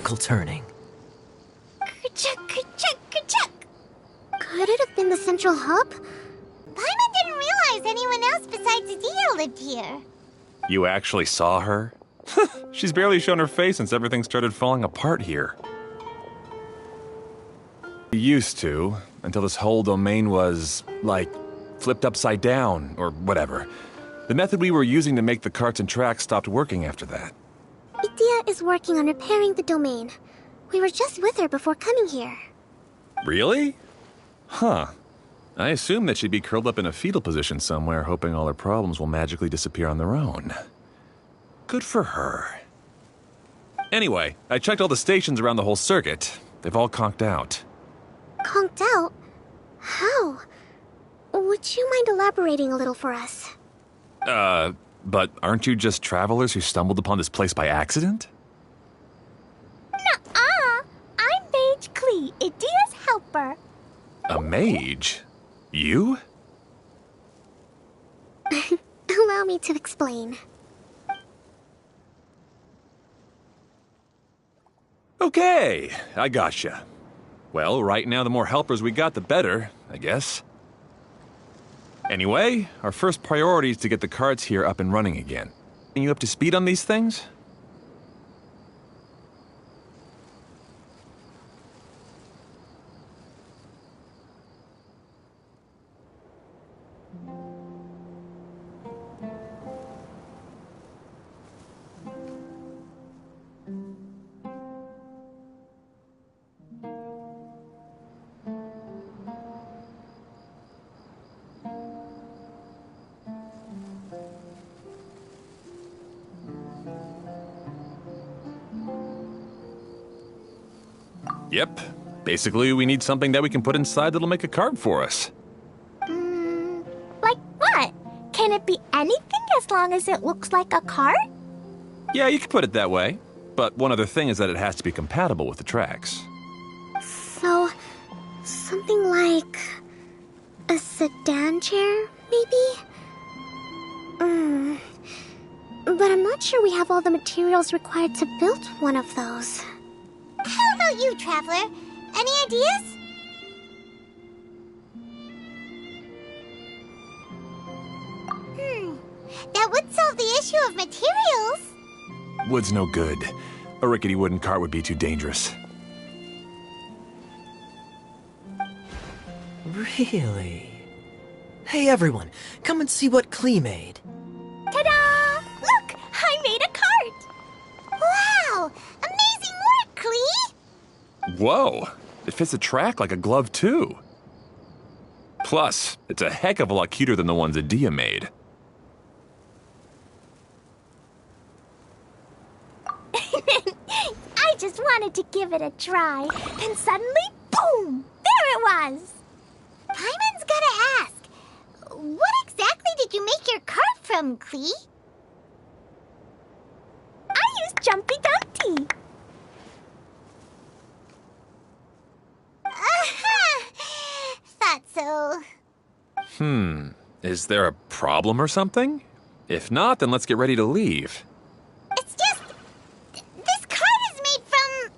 mechanical turning. Kerchuk, kerchuk, kerchuk. Could it have been the central hub? Paimon didn't realize anyone else besides Adia lived here. You actually saw her? She's barely shown her face since everything started falling apart here. Used to, until this whole domain was, like, flipped upside down, or whatever. The method we were using to make the carts and tracks stopped working after that. Idia is working on repairing the domain. We were just with her before coming here. Really? Huh. I assumed that she'd be curled up in a fetal position somewhere, hoping all her problems will magically disappear on their own. Good for her. Anyway, I checked all the stations around the whole circuit. They've all conked out. Conked out? How? Would you mind elaborating a little for us? But aren't you just travelers who stumbled upon this place by accident? Nuh-uh. I'm Mage Klee, Idia's helper. A mage? You? Allow me to explain. Okay, I gotcha. Well, right now the more helpers we got, the better, I guess. Anyway, our first priority is to get the carts here up and running again. Are you up to speed on these things? Yep. Basically, we need something that we can put inside that'll make a cart for us. Like what? Can it be anything as long as it looks like a cart? Yeah, you could put it that way. But one other thing is that it has to be compatible with the tracks. So, something like a sedan chair, maybe? But I'm not sure we have all the materials required to build one of those. How about you, Traveler? Any ideas? That would solve the issue of materials. Wood's no good. A rickety wooden cart would be too dangerous. Really? Hey everyone, come and see what Klee made. Ta-da! Look, I made a cart. Wow! Amazing work, Klee! Whoa! It fits the track like a glove, too. Plus, it's a heck of a lot cuter than the ones Adia made. I just wanted to give it a try, and suddenly, boom! There it was! Paimon's gotta ask, what exactly did you make your cart from, Klee? I used Jumpy Dumpty. Thought so. Is there a problem or something? If not, then let's get ready to leave. It's just... this cart is made from,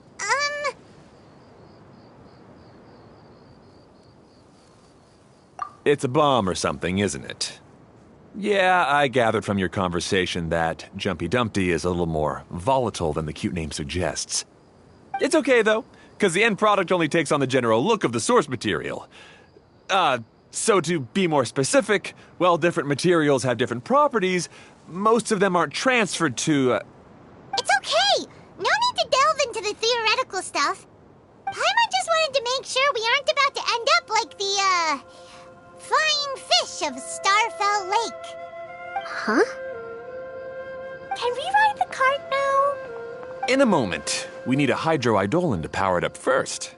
It's a bomb or something, isn't it? Yeah, I gathered from your conversation that Jumpy Dumpty is a little more volatile than the cute name suggests. It's okay, though, because the end product only takes on the general look of the source material. So to be more specific, while different materials have different properties, most of them aren't transferred to, It's okay! No need to delve into the theoretical stuff. Paimon just wanted to make sure we aren't about to end up like the, flying fish of Starfell Lake. Huh? Can we ride the cart now? In a moment. We need a hydroidolin to power it up first.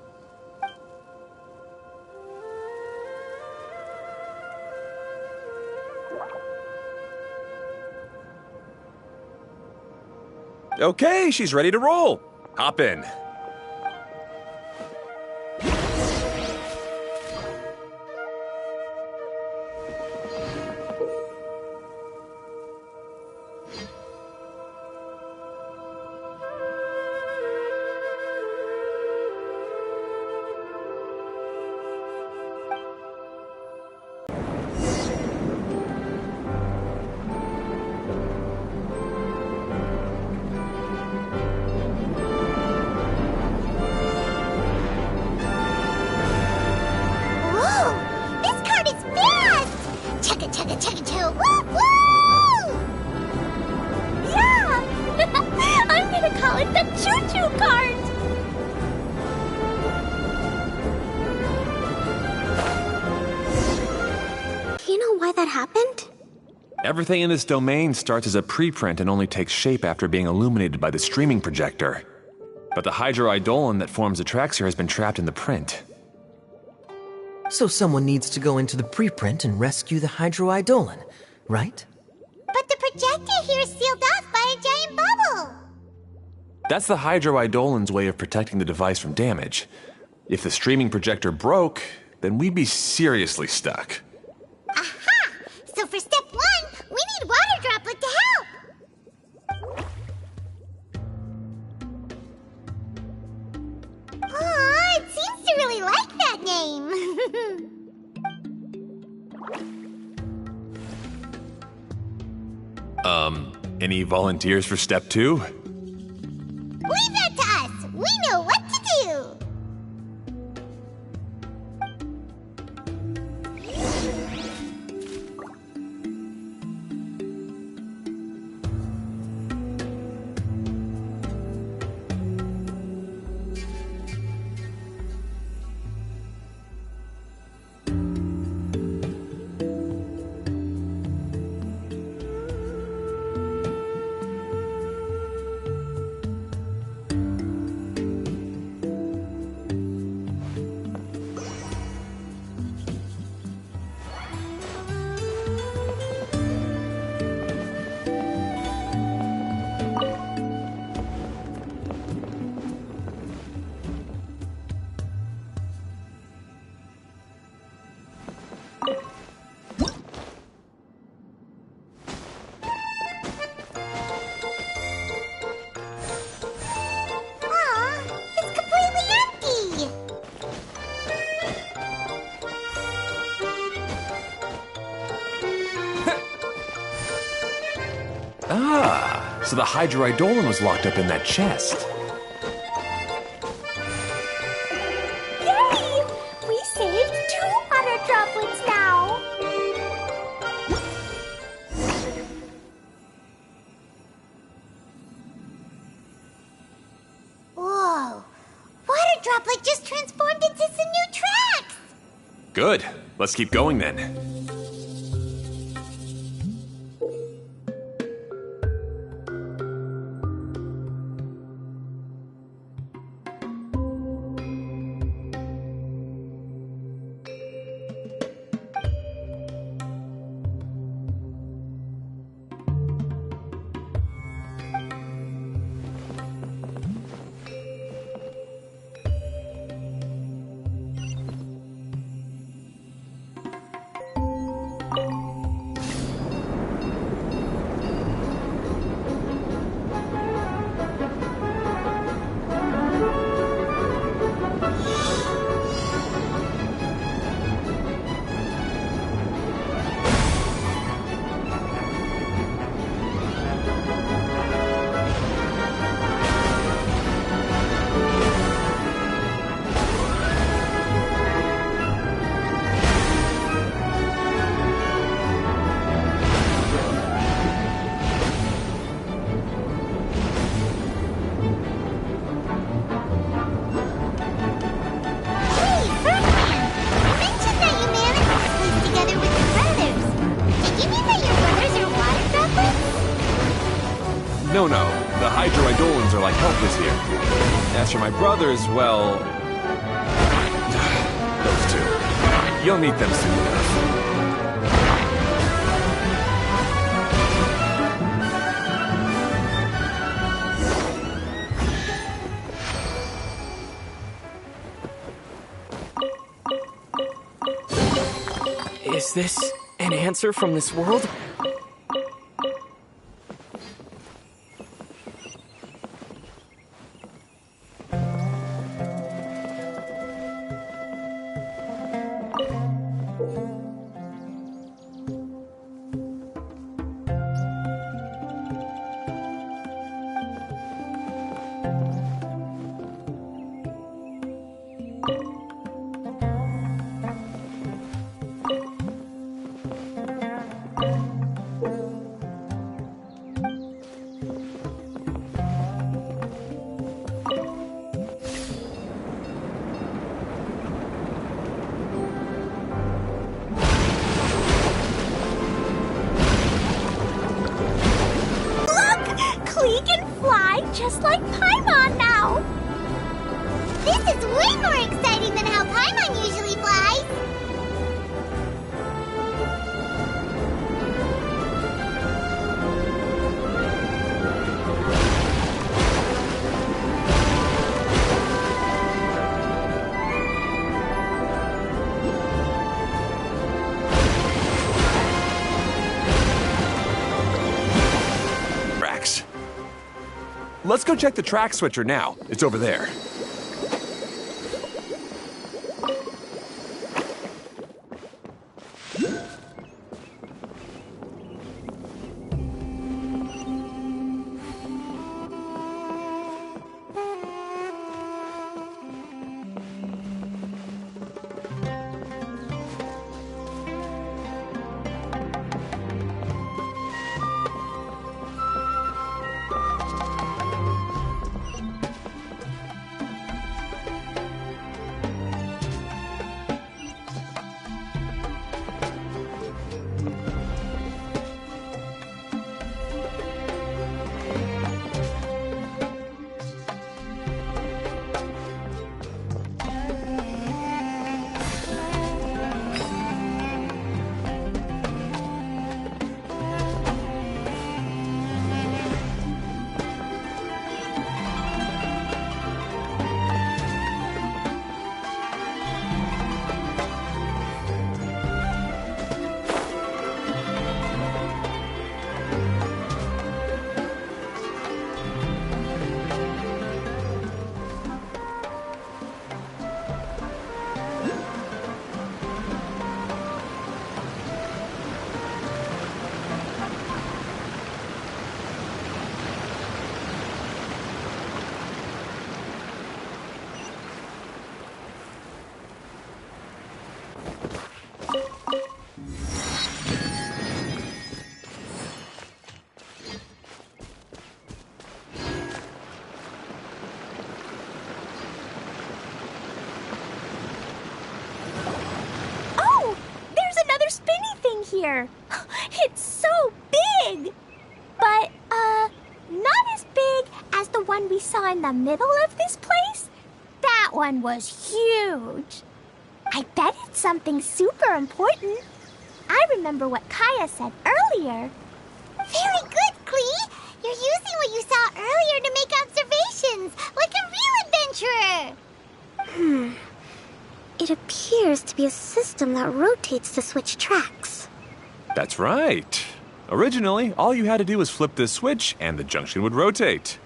Okay, she's ready to roll. Hop in. Everything in this domain starts as a preprint and only takes shape after being illuminated by the streaming projector. But the hydroidolin that forms the Traxxir has been trapped in the print. So someone needs to go into the preprint and rescue the hydroidolin, right? But the projector here is sealed off by a giant bubble. That's the hydroidolin's way of protecting the device from damage. If the streaming projector broke, then we'd be seriously stuck. Aha! So for step 1, we need Water Droplet to help. Aw, it seems to really like that name. Any volunteers for step 2? Leave that to us. We know what to do. So the hydroidolin was locked up in that chest. Yay! We saved 2 water droplets now! Whoa! Water Droplet just transformed into some new tracks! Good. Let's keep going then. No, the hydroidolins are like helpers here. As for my brothers, well... those two. You'll meet them soon enough. Is this an answer from this world? Klee can fly just like Paimon now! This is way more exciting than how Paimon usually flies! Let's go check the track switcher now. It's over there. Here. It's so big! But, not as big as the one we saw in the middle of this place. That one was huge. I bet it's something super important. I remember what Kaya said earlier. Very good, Klee! You're using what you saw earlier to make observations, like a real adventurer! It appears to be a system that rotates to switch tracks. That's right. Originally, all you had to do was flip this switch and the junction would rotate.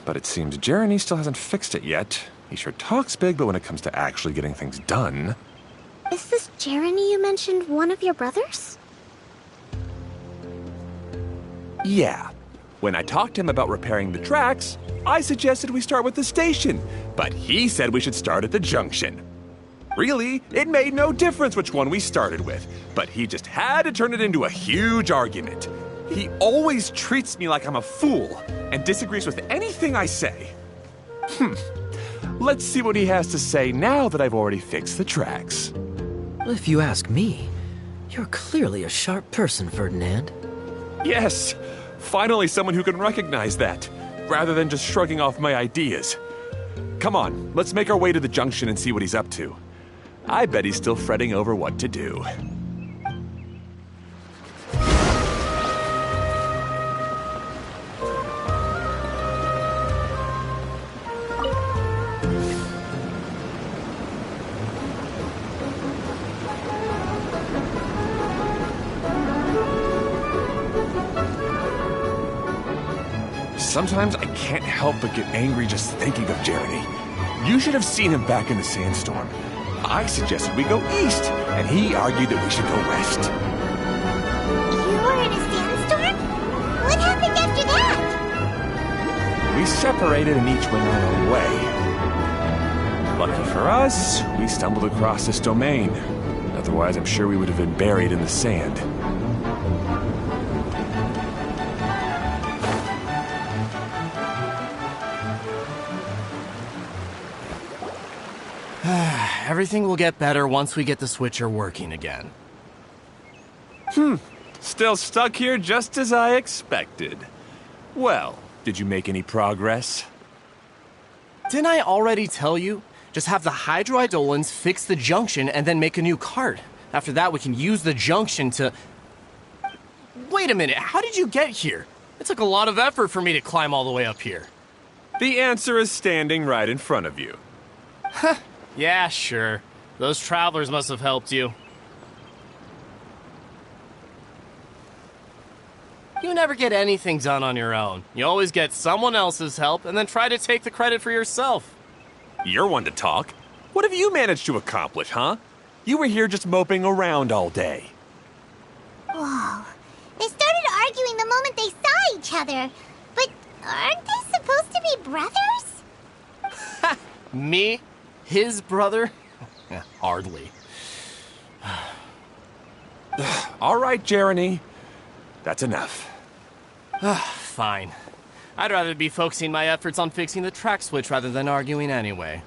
But it seems Jeremy still hasn't fixed it yet. He sure talks big, but when it comes to actually getting things done... Is this Jeremy you mentioned one of your brothers? Yeah. When I talked to him about repairing the tracks, I suggested we start with the station, but he said we should start at the junction. Really, it made no difference which one we started with, but he just had to turn it into a huge argument. He always treats me like I'm a fool and disagrees with anything I say. Let's see what he has to say now that I've already fixed the tracks. If you ask me, you're clearly a sharp person, Ferdinand. Yes, finally someone who can recognize that, rather than just shrugging off my ideas. Come on, let's make our way to the junction and see what he's up to. I bet he's still fretting over what to do. Sometimes I can't help but get angry just thinking of Jeremy. You should have seen him back in the sandstorm. I suggested we go east, and he argued that we should go west. You were in a sandstorm? What happened after that? We separated and each went our own way. Lucky for us, we stumbled across this domain. Otherwise, I'm sure we would have been buried in the sand. Everything will get better once we get the switcher working again. Still stuck here just as I expected. Well, did you make any progress? Didn't I already tell you? Just have the hydroidolins fix the junction and then make a new cart. After that, we can use the junction to... Wait a minute, how did you get here? It took a lot of effort for me to climb all the way up here. The answer is standing right in front of you. Yeah, sure. Those travelers must have helped you. You never get anything done on your own. You always get someone else's help and then try to take the credit for yourself. You're one to talk. What have you managed to accomplish, huh? You were here just moping around all day. Whoa. They started arguing the moment they saw each other. But aren't they supposed to be brothers? Me? His brother? Hardly. All right, Jeremy. That's enough. Fine. I'd rather be focusing my efforts on fixing the track switch rather than arguing anyway.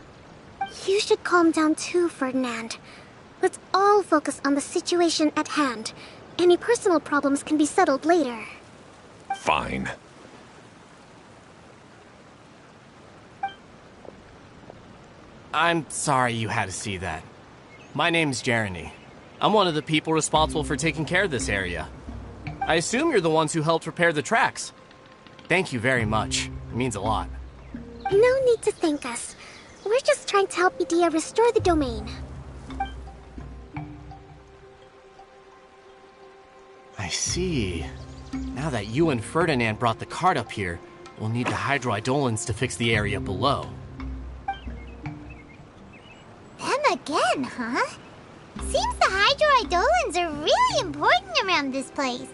You should calm down too, Ferdinand. Let's all focus on the situation at hand. Any personal problems can be settled later. Fine. I'm sorry you had to see that. My name's Jeremy. I'm one of the people responsible for taking care of this area. I assume you're the ones who helped repair the tracks. Thank you very much. It means a lot. No need to thank us. We're just trying to help Edea restore the domain. I see. Now that you and Ferdinand brought the cart up here, we'll need the hydroidolins to fix the area below. Them again, huh? Seems the hydroidolins are really important around this place.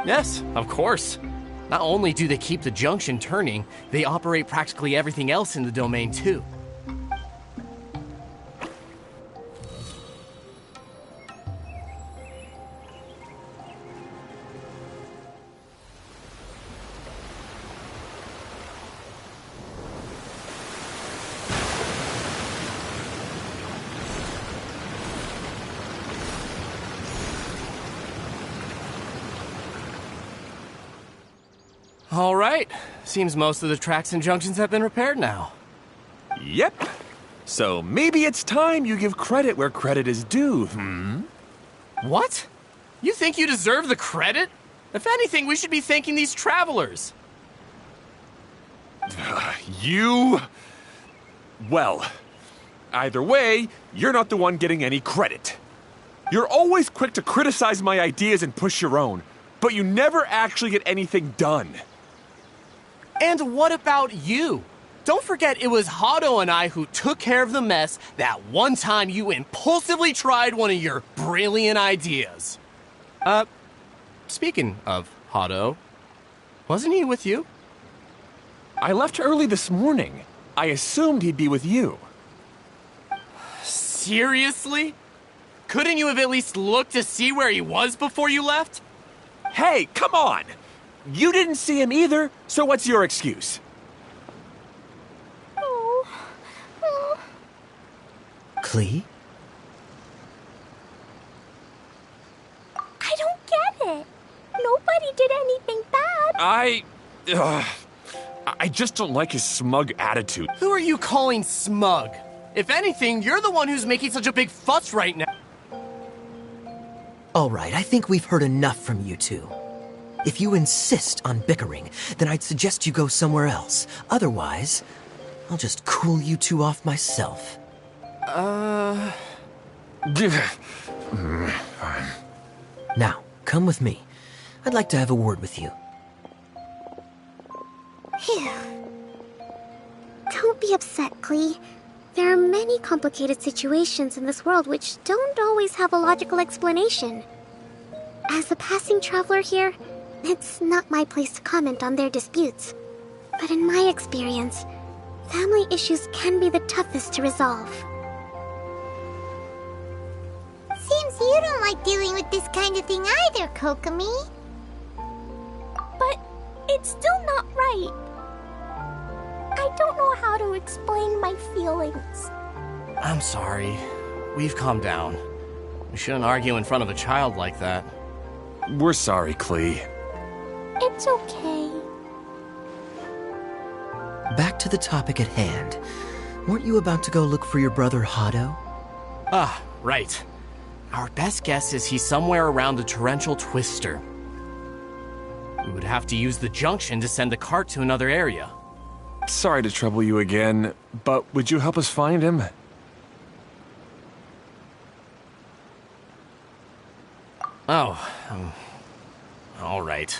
Yes, of course. Not only do they keep the junction turning, they operate practically everything else in the domain too. All right. Seems most of the tracks and junctions have been repaired now. Yep. So maybe it's time you give credit where credit is due, What? You think you deserve the credit? If anything, we should be thanking these travelers. You... Well, either way, you're not the one getting any credit. You're always quick to criticize my ideas and push your own, but you never actually get anything done. And what about you? Don't forget it was Hado and I who took care of the mess that one time you impulsively tried one of your brilliant ideas. Speaking of Hado, wasn't he with you? I left early this morning. I assumed he'd be with you. Seriously? Couldn't you have at least looked to see where he was before you left? Hey, come on! You didn't see him either, so what's your excuse? Klee? I don't get it. Nobody did anything bad. I just don't like his smug attitude. Who are you calling smug? If anything, you're the one who's making such a big fuss right now. All right, I think we've heard enough from you two. If you insist on bickering, then I'd suggest you go somewhere else. Otherwise, I'll just cool you two off myself. Fine. Now, come with me. I'd like to have a word with you. Phew. Don't be upset, Klee. There are many complicated situations in this world which don't always have a logical explanation. As a passing traveler here, it's not my place to comment on their disputes. But in my experience, family issues can be the toughest to resolve. Seems you don't like dealing with this kind of thing either, Kokomi. But it's still not right. I don't know how to explain my feelings. I'm sorry. We've calmed down. We shouldn't argue in front of a child like that. We're sorry, Klee. It It's okay. Back to the topic at hand. Weren't you about to go look for your brother Hado? Ah, right. Our best guess is he's somewhere around the torrential twister. We would have to use the junction to send the cart to another area. Sorry to trouble you again, but would you help us find him? Oh, all right.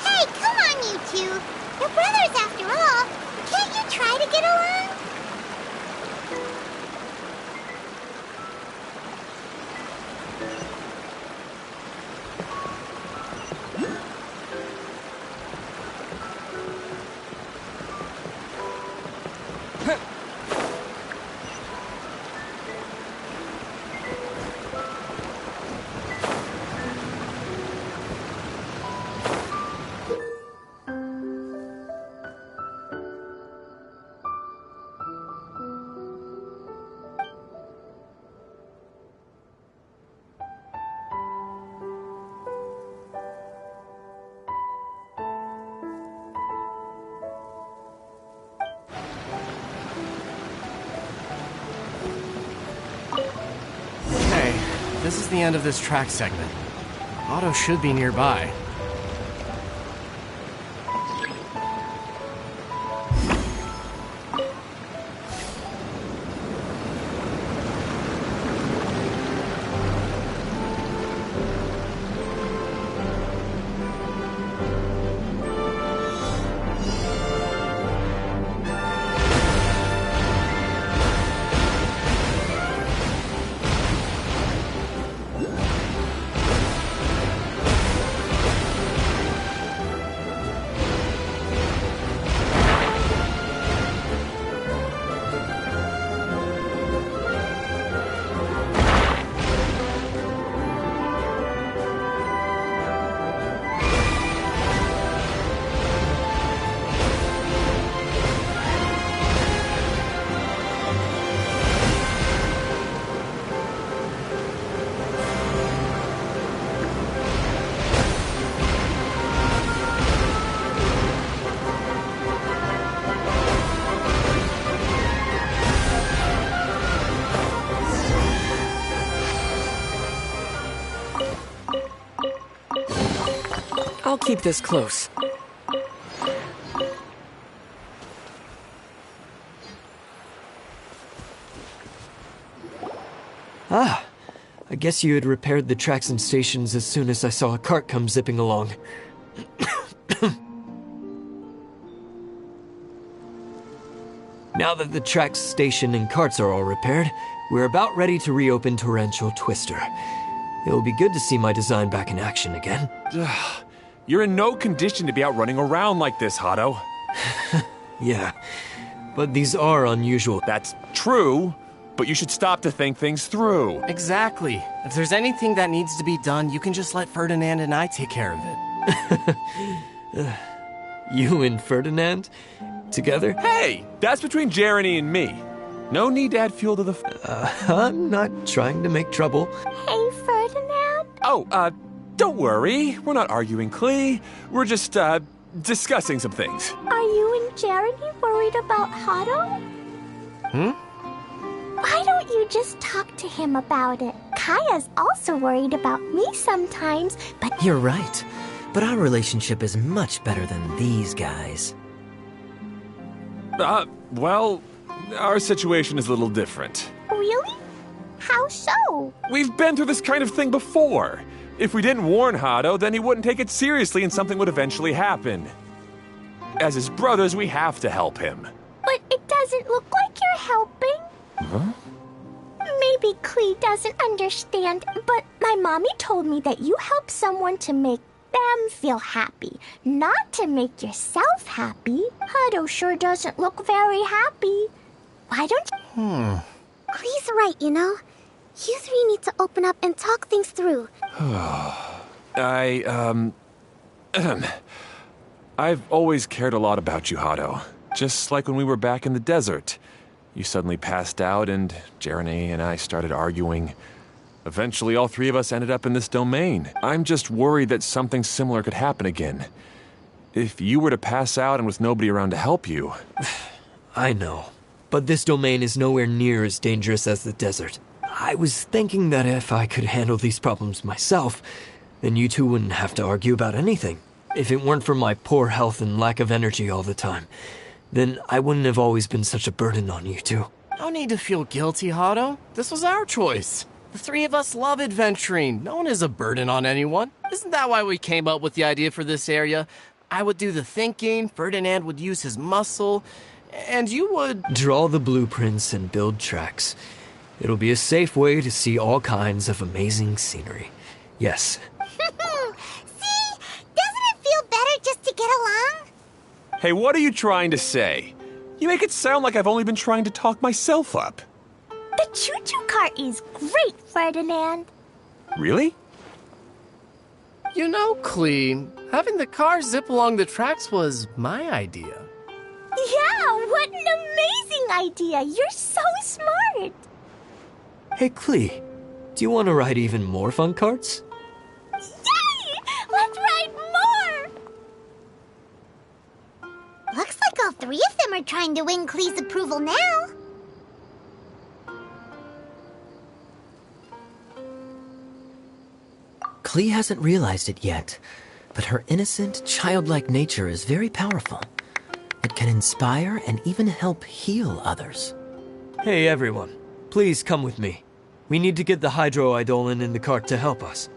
Hey, come on, you two. You're brothers after all. Can't you try to get along? Okay, this is the end of this track segment. Otto should be nearby. I'll keep this close. Ah, I guess you had repaired the tracks and stations as soon as I saw a cart come zipping along. Now that the tracks, station, and carts are all repaired, we're about ready to reopen Torrential Twister. It will be good to see my design back in action again. You're in no condition to be out running around like this, Hado. Yeah, but these are unusual. That's true, but you should stop to think things through. Exactly. If there's anything that needs to be done, you can just let Ferdinand and I take care of it. You and Ferdinand? Together? Hey, that's between Jeremy and me. No need to add fuel to the I'm not trying to make trouble. Hey, Ferdinand. Oh, don't worry. We're not arguing, Klee. We're just, discussing some things. Are you and Jeremy worried about Hado? Why don't you just talk to him about it? Kaya's also worried about me sometimes, but You're right, but our relationship is much better than these guys. Well, our situation is a little different. really? How so? We've been through this kind of thing before. If we didn't warn Hado, then he wouldn't take it seriously and something would eventually happen. As his brothers, we have to help him. But it doesn't look like you're helping. Huh? Maybe Klee doesn't understand, but my mommy told me that you help someone to make them feel happy, not to make yourself happy. Hado sure doesn't look very happy. Why don't you... Klee's right, you know. You three need to open up and talk things through. I've always cared a lot about you, Hado. Just like when we were back in the desert. You suddenly passed out, and Jeremy and I started arguing. Eventually, all three of us ended up in this domain. I'm just worried that something similar could happen again. If you were to pass out and with nobody around to help you... I know, but this domain is nowhere near as dangerous as the desert. I was thinking that if I could handle these problems myself, then you two wouldn't have to argue about anything. If it weren't for my poor health and lack of energy all the time, then I wouldn't have always been such a burden on you two. No need to feel guilty, Hado. This was our choice. The three of us love adventuring. No one is a burden on anyone. Isn't that why we came up with the idea for this area? I would do the thinking, Ferdinand would use his muscle, and you would... Draw the blueprints and build tracks. It'll be a safe way to see all kinds of amazing scenery. Yes. See? Doesn't it feel better just to get along? Hey, what are you trying to say? You make it sound like I've only been trying to talk myself up. The choo-choo cart is great, Ferdinand. Really? You know, Clee, having the car zip along the tracks was my idea. Yeah, what an amazing idea. You're so smart. Hey, Clee, do you want to ride even more fun carts? Yay! Let's ride more! Looks like all three of them are trying to win Klee's approval now. Klee hasn't realized it yet, but her innocent, childlike nature is very powerful. It can inspire and even help heal others. Hey, everyone. Please come with me. We need to get the hydroidolin in the cart to help us.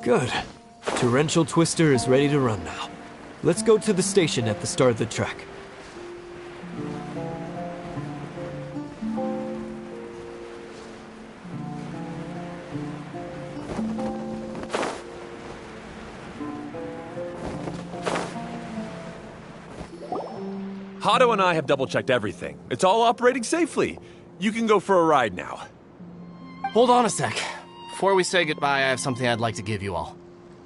Good. Torrential Twister is ready to run now. Let's go to the station at the start of the track. Hado and I have double-checked everything. It's all operating safely. You can go for a ride now. Hold on a sec. Before we say goodbye, I have something I'd like to give you all.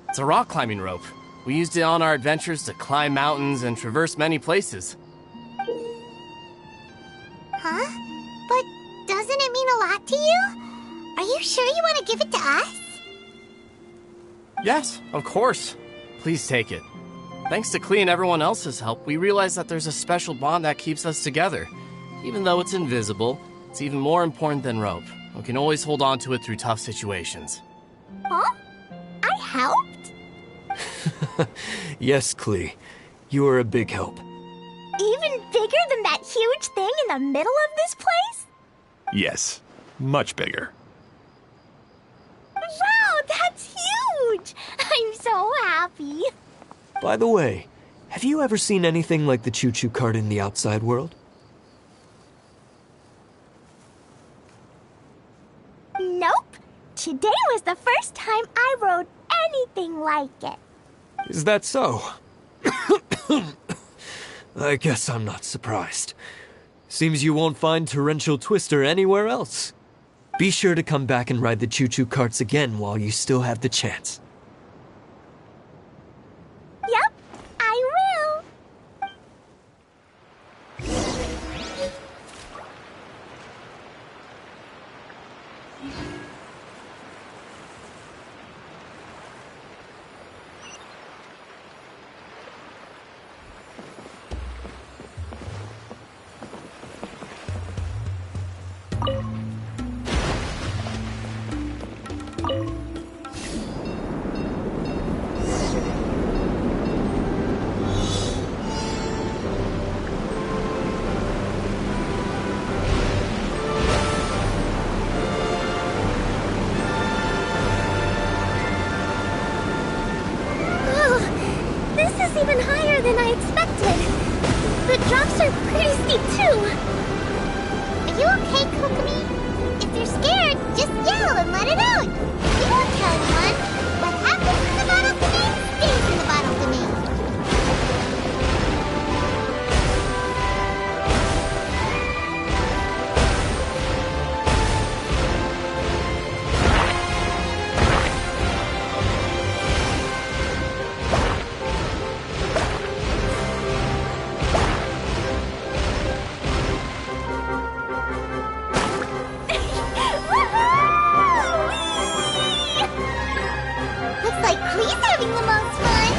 It's a rock climbing rope. We used it on our adventures to climb mountains and traverse many places. Huh? But doesn't it mean a lot to you? Are you sure you want to give it to us? Yes, of course. Please take it. Thanks to Clee and everyone else's help, we realized that there's a special bond that keeps us together. Even though it's invisible, it's even more important than rope. We can always hold on to it through tough situations. Huh? I helped? Yes, Clee. You are a big help. Even bigger than that huge thing in the middle of this place? Yes, much bigger. Wow, that's huge! I'm so happy. By the way, have you ever seen anything like the choo-choo cart in the outside world? Nope. Today was the first time I rode anything like it. Is that so? I guess I'm not surprised. Seems you won't find Torrential Twister anywhere else. Be sure to come back and ride the choo-choo carts again while you still have the chance. Yep, I will. Even higher than I expected. The drops are pretty steep too. Are you okay, Kokomi? If you're scared, just yell and let it out. We won't tell anyone. What happens in the bottle domain stays in the bottle domain. Looks like Klee's having the most fun.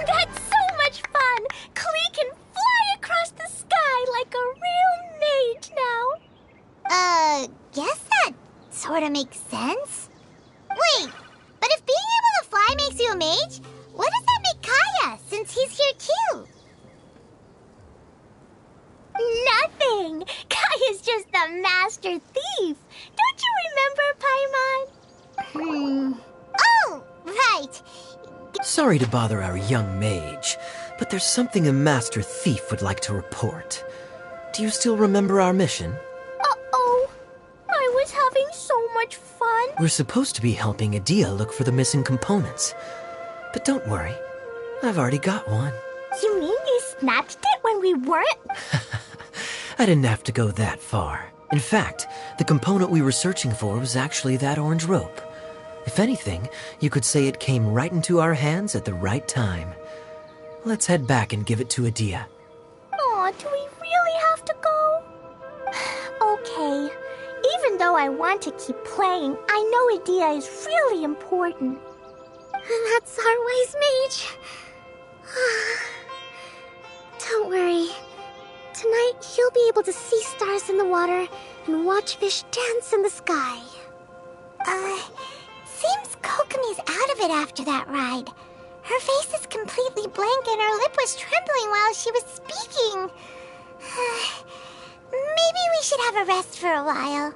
That's so much fun! Klee can fly across the sky like a real mage now. Guess that sort of makes sense. Wait, but if being able to fly makes you a mage, what does that make Kaya, since he's here too? Nothing! Kaya's just the master thief. Don't you remember, Paimon? Oh, right. Sorry to bother our young mage, but there's something a master thief would like to report. Do you still remember our mission? Uh-oh. I was having so much fun. We're supposed to be helping Adia look for the missing components. But don't worry, I've already got one. You mean you snatched it when we weren't? I didn't have to go that far. In fact, the component we were searching for was actually that orange rope. If anything, you could say it came right into our hands at the right time. Let's head back and give it to Adia. Aw, do we really have to go? Okay. Even though I want to keep playing, I know Adia is really important. That's our wise mage. Don't worry. Tonight, he'll be able to see stars in the water and watch fish dance in the sky. Seems Kokomi's out of it after that ride. Her face is completely blank and her lip was trembling while she was speaking. Maybe we should have a rest for a while.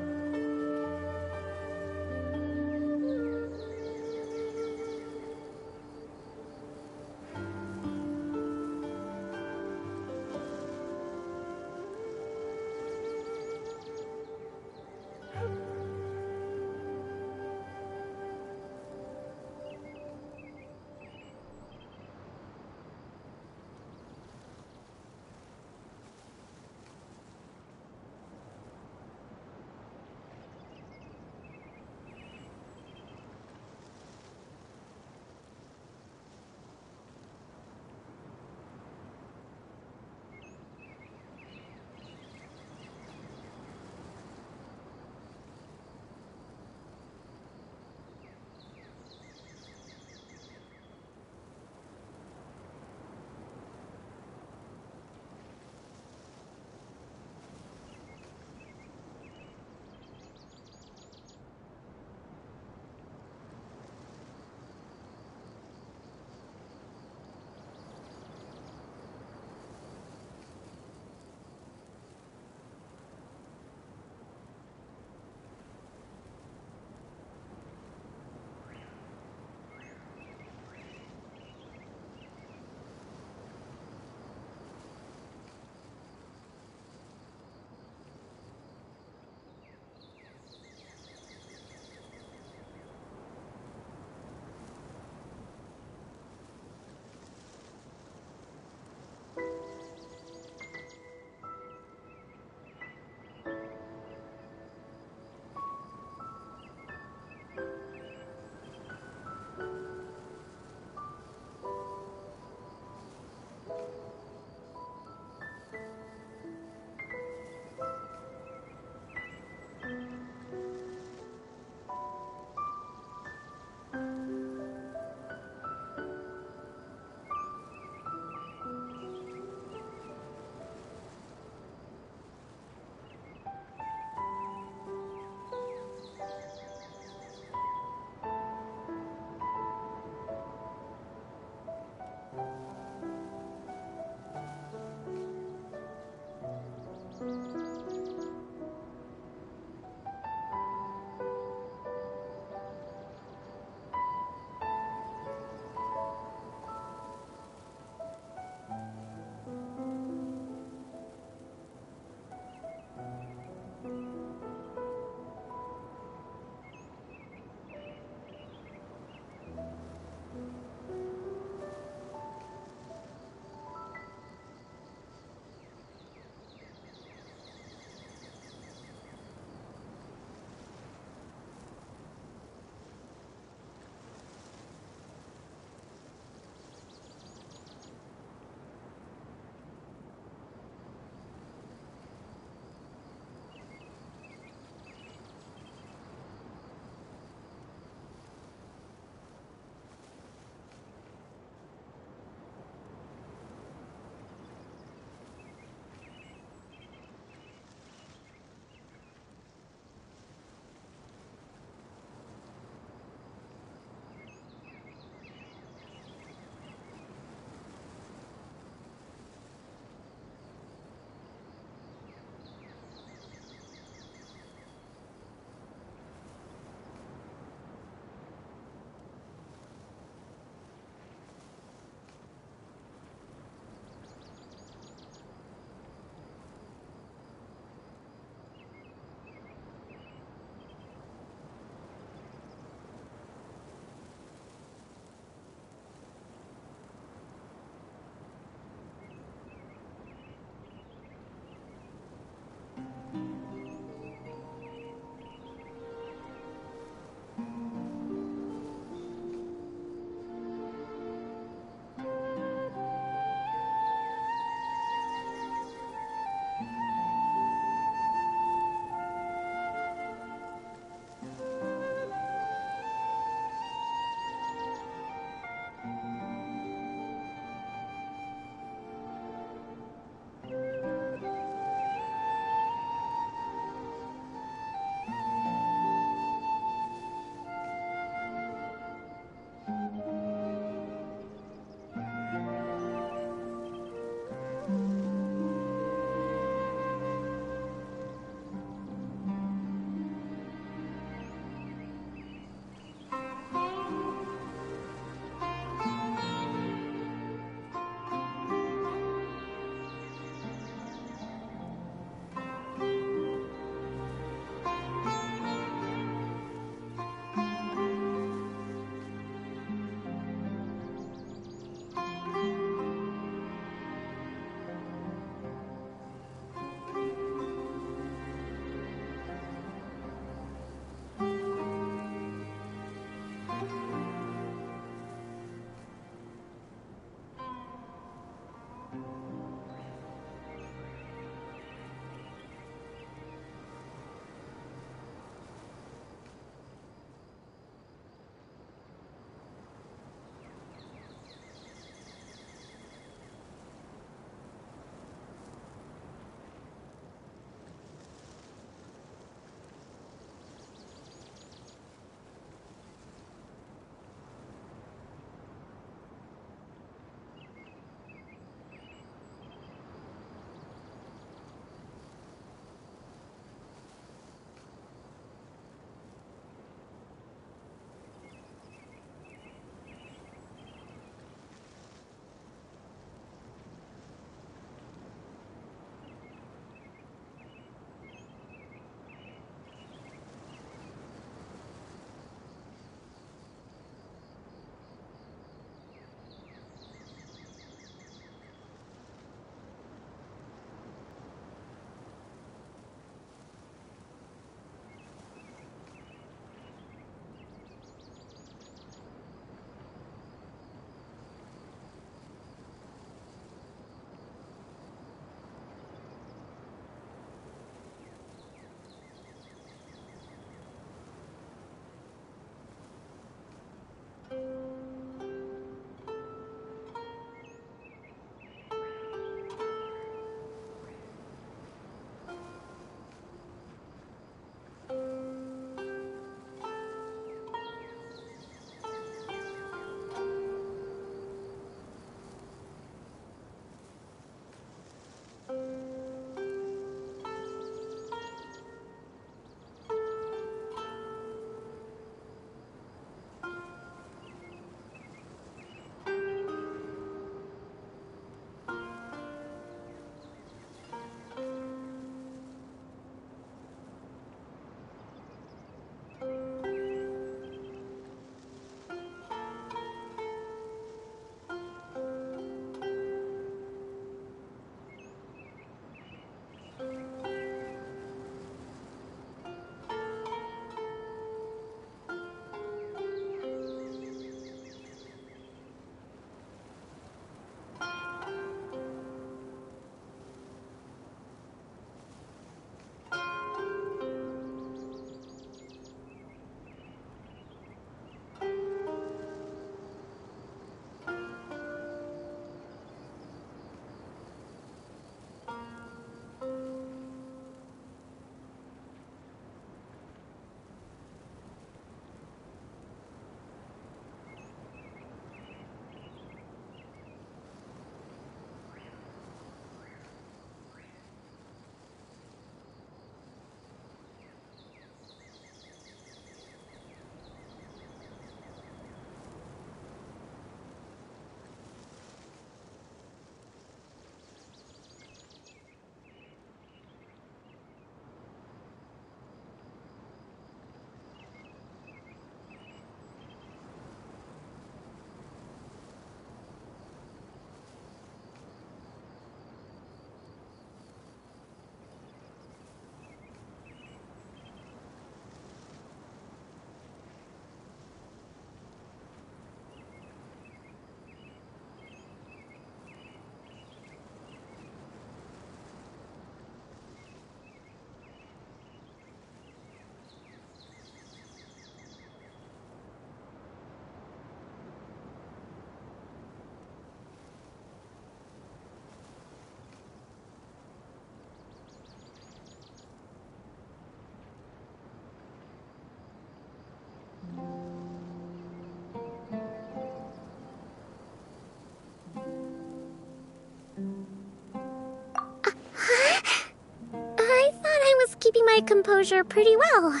my composure pretty well.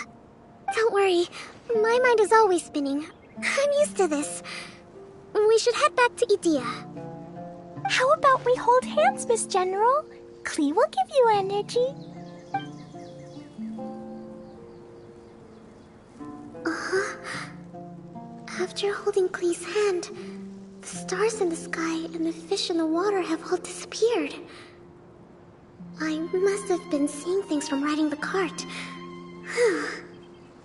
Don't worry, my mind is always spinning. I'm used to this. We should head back to Idea. How about we hold hands, Miss General? Klee will give you energy. After holding Klee's hand, the stars in the sky and the fish in the water have all disappeared. I must have been seeing things from riding the cart.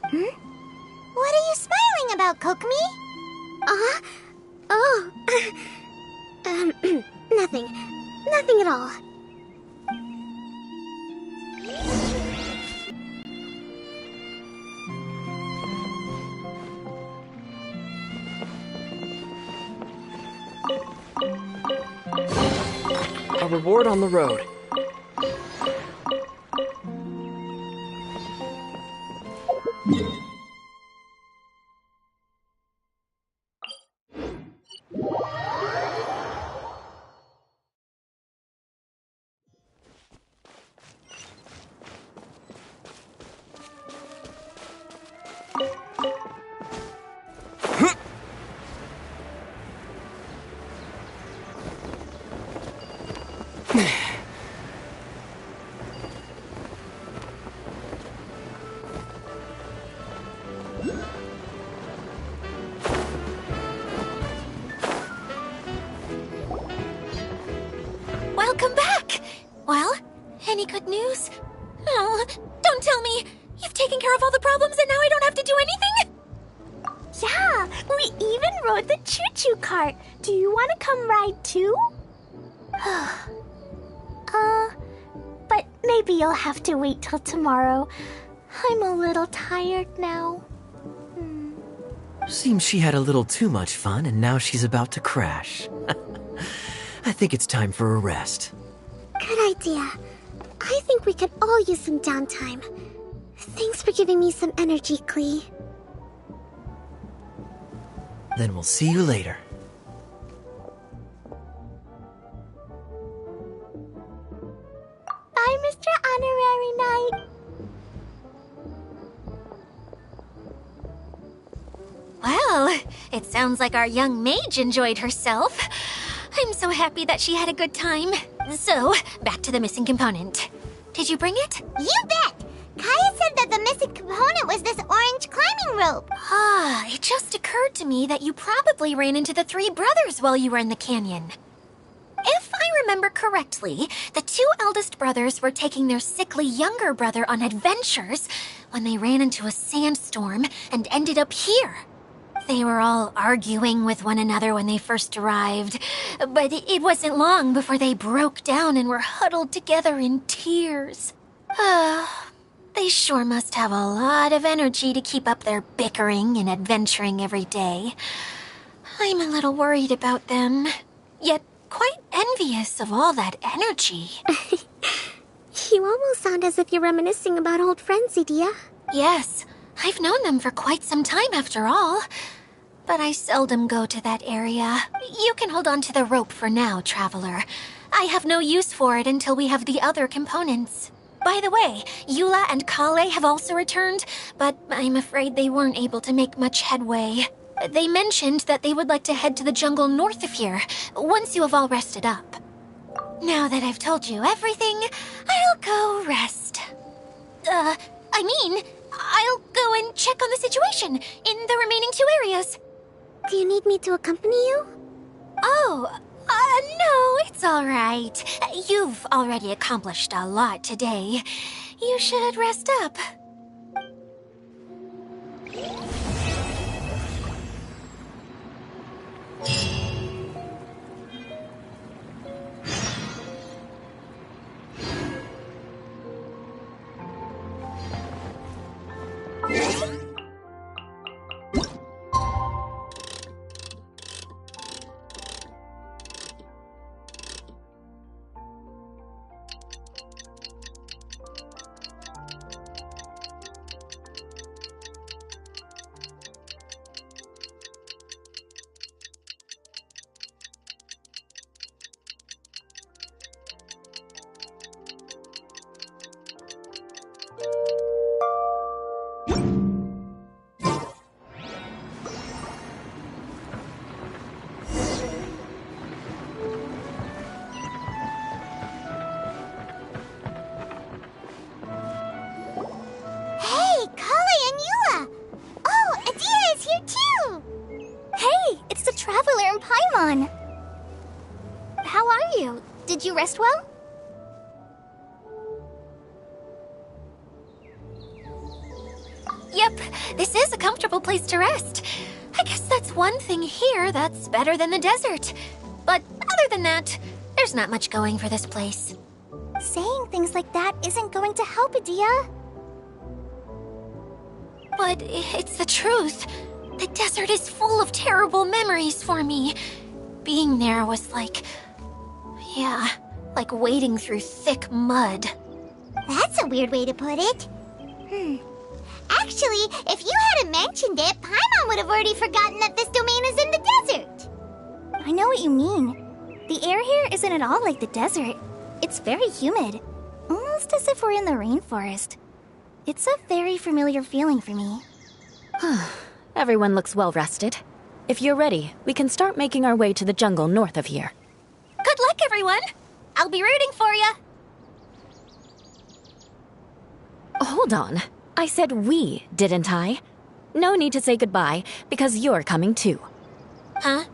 What are you smiling about, Kokomi? Oh. Nothing. Nothing at all. A reward on the road. Welcome back! Well, any good news? Oh, don't tell me! You've taken care of all the problems and now I don't have to do anything? Yeah, we even rode the choo-choo cart. Do you want to come ride too? But maybe you'll have to wait till tomorrow. I'm a little tired now. Seems she had a little too much fun and now she's about to crash. I think it's time for a rest. Good idea. I think we could all use some downtime. Thanks for giving me some energy, Klee. Then we'll see you later. Bye, Mr. Honorary Knight. Well, it sounds like our young mage enjoyed herself. I'm so happy that she had a good time. So, back to the missing component. Did you bring it? You bet! Kaya said that the missing component was this orange climbing rope. It just occurred to me that you probably ran into the three brothers while you were in the canyon. If I remember correctly, the two eldest brothers were taking their sickly younger brother on adventures when they ran into a sandstorm and ended up here. They were all arguing with one another when they first arrived, but it wasn't long before they broke down and were huddled together in tears. They sure must have a lot of energy to keep up their bickering and adventuring every day. I'm a little worried about them, yet quite envious of all that energy. You almost sound as if you're reminiscing about old friends, Idea. Yes, I've known them for quite some time after all. But I seldom go to that area. You can hold on to the rope for now, Traveler. I have no use for it until we have the other components. By the way, Eula and Kale have also returned, but I'm afraid they weren't able to make much headway. They mentioned that they would like to head to the jungle north of here, once you have all rested up. Now that I've told you everything, I'll go rest. I'll go and check on the situation in the remaining two areas. Do you need me to accompany you? No, it's all right. You've already accomplished a lot today. You should rest up. on. How are you? Did you rest well? Yep, this is a comfortable place to rest. I guess that's one thing here that's better than the desert. But other than that, there's not much going for this place. Saying things like that isn't going to help, Adia. But it's the truth. The desert is full of terrible memories for me. Being there was like... yeah, like wading through thick mud. That's a weird way to put it. Actually, if you hadn't mentioned it, Paimon would have already forgotten that this domain is in the desert. I know what you mean. The air here isn't at all like the desert. It's very humid, almost as if we're in the rainforest. It's a very familiar feeling for me. Everyone looks well rested. If you're ready, we can start making our way to the jungle north of here. Good luck, everyone! I'll be rooting for you! Hold on. I said we, didn't I? No need to say goodbye, because you're coming too. Huh?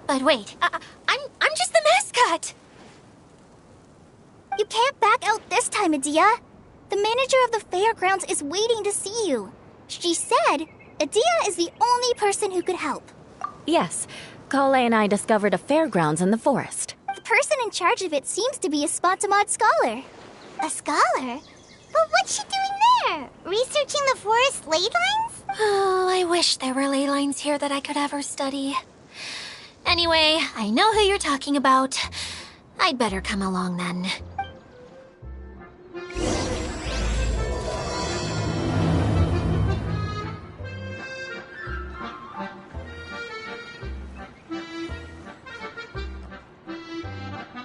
But wait, I'm just the mascot! You can't back out this time, Adia. The manager of the fairgrounds is waiting to see you. She said Adia is the only person who could help. Yes, Kale and I discovered a fairgrounds in the forest. The person in charge of it seems to be a Spotamod scholar. A scholar? But what's she doing there? Researching the forest ley lines? Oh, I wish there were ley lines here that I could ever study. Anyway, I know who you're talking about. I'd better come along then.